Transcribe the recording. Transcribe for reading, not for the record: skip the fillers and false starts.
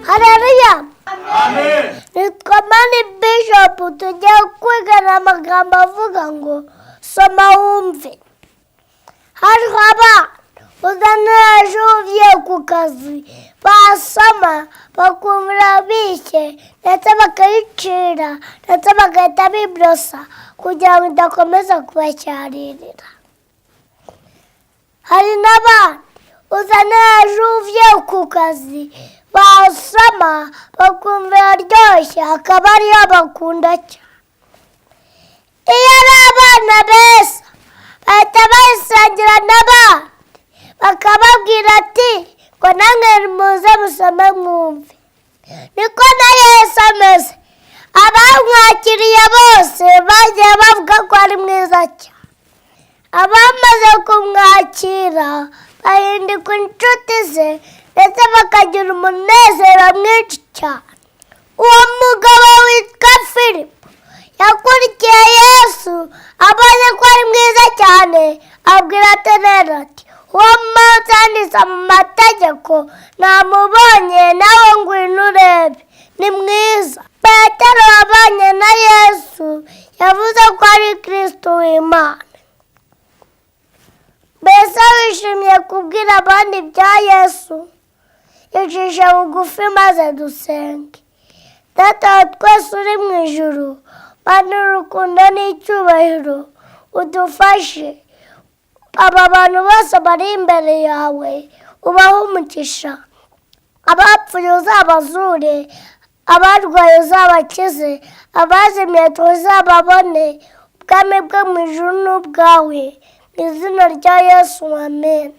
Haleluya. Nitwa Mani Bishop, tugiye kwigana amagambo avuga ngo soma wumve. Hariho abana uzana ejo ugiye ku kazi basoma bakumvira bishye ndetse bakayicira ndetse bagahita biborosa kugira ngo idakomeza kubacyaririra. Hari n'abana uzana ejo ugiye ku kazi basoma bakumvira aryoshye akaba ariyo bakunda cyane. Iyo ari abana beza bahita bayisangira n'abandi bakababwira ati ngo namwe muze musome mwumve. Niko na Yesu ameze, abamwakiriye bose bagiye bavuga ko ari mwiza cyane. Abamaze kumwakira bahinduka inshuti ze ndetse bakagira umunezero mwinshi cyane. Uwo mugabo witwa Filipo yakurikiye Yesu abonye ko ari mwiza cyane, abwira Petero ati uwo munsi yanditse mu mategeko namubonye nawe ngwino urebe, ni mwiza. Petero wabanye na Yesu yavuze ko ari Kristo w'Imana. Mbese wishimiye kubwira abandi ibya Yesu? Icishe bugufi maze dusenge. Data wa twese uri mu ijuru, Mana urukundo n'icyubahiro, udufashe aba bantu bose bari imbere yawe ubahe umugisha. Abapfuye uzabazure, abarwaye uzabakize, abazimiye uzababone. Ubwami bwo mu ijuru ni ubwawe, mu izina rya Yesu, amen.